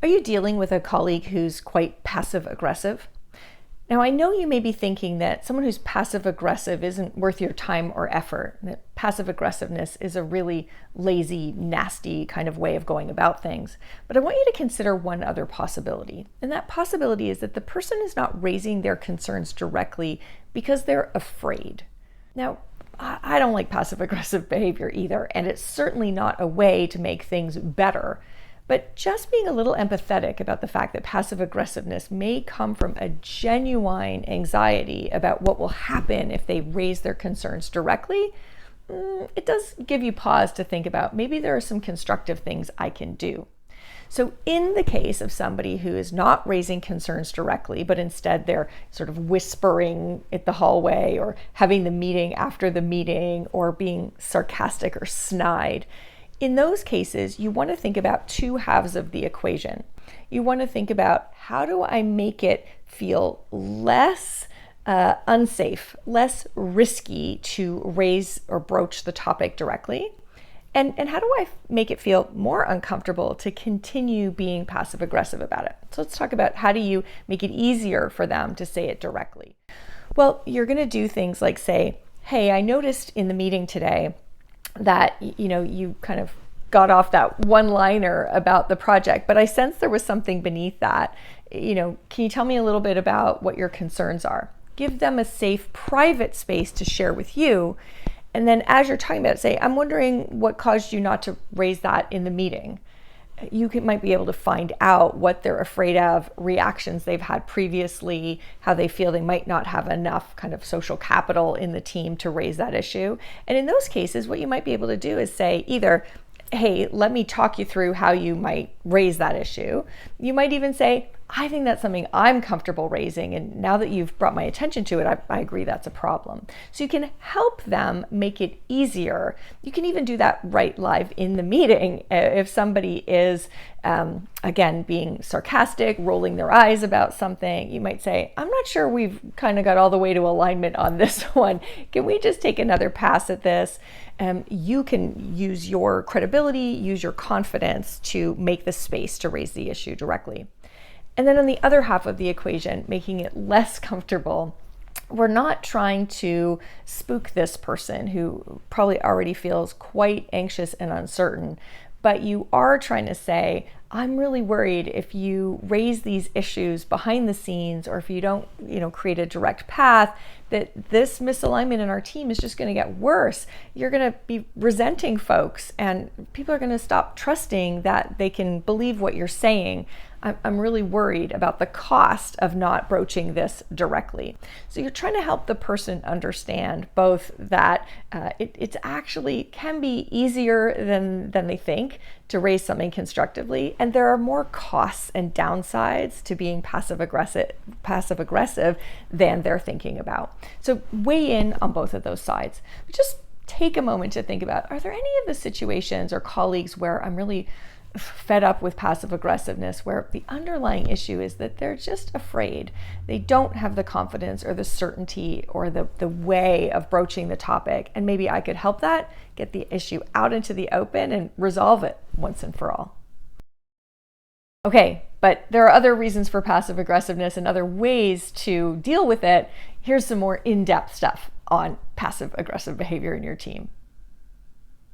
Are you dealing with a colleague who's quite passive aggressive? Now, I know you may be thinking that someone who's passive aggressive isn't worth your time or effort, that passive aggressiveness is a really lazy, nasty kind of way of going about things. But I want you to consider one other possibility. And that possibility is that the person is not raising their concerns directly because they're afraid. Now, I don't like passive aggressive behavior either, and it's certainly not a way to make things better. But just being a little empathetic about the fact that passive aggressiveness may come from a genuine anxiety about what will happen if they raise their concerns directly, it does give you pause to think about maybe there are some constructive things I can do. So in the case of somebody who is not raising concerns directly, but instead they're sort of whispering at the hallway or having the meeting after the meeting or being sarcastic or snide, in those cases, you want to think about two halves of the equation. You want to think about, how do I make it feel less unsafe, less risky to raise or broach the topic directly? And how do I make it feel more uncomfortable to continue being passive aggressive about it? So let's talk about, how do you make it easier for them to say it directly? Well, you're going to do things like say, hey, I noticed in the meeting today that you kind of got off that one-liner about the project, but I sense there was something beneath that. Can you tell me a little bit about what your concerns are? Give them a safe, private space to share with you. And then as you're talking about it, say, I'm wondering what caused you not to raise that in the meeting. Might be able to find out what they're afraid of, reactions they've had previously, how they feel they might not have enough kind of social capital in the team to raise that issue. And in those cases, what you might be able to do is say either, hey, let me talk you through how you might raise that issue. You might even say, I think that's something I'm comfortable raising, and now that you've brought my attention to it, I agree that's a problem. So you can help them make it easier. You can even do that right live in the meeting. If somebody is, again, being sarcastic, rolling their eyes about something, you might say, I'm not sure we've kind of got all the way to alignment on this one. Can we just take another pass at this? You can use your credibility, use your confidence to make the space to raise the issue directly. And then on the other half of the equation, making it less comfortable, we're not trying to spook this person who probably already feels quite anxious and uncertain, but you are trying to say, I'm really worried if you raise these issues behind the scenes, or if you don't, create a direct path, that this misalignment in our team is just going to get worse. You're going to be resenting folks, and people are going to stop trusting that they can believe what you're saying. I'm really worried about the cost of not broaching this directly. So you're trying to help the person understand both that it's actually can be easier than they think to raise something constructively, and there are more costs and downsides to being passive aggressive than they're thinking about. So weigh in on both of those sides. Just take a moment to think about, are there any of the situations or colleagues where I'm really fed up with passive aggressiveness, where the underlying issue is that they're just afraid. They don't have the confidence or the certainty or the way of broaching the topic. And maybe I could help that, get the issue out into the open and resolve it once and for all. Okay, but there are other reasons for passive aggressiveness and other ways to deal with it. Here's some more in-depth stuff on passive aggressive behavior in your team.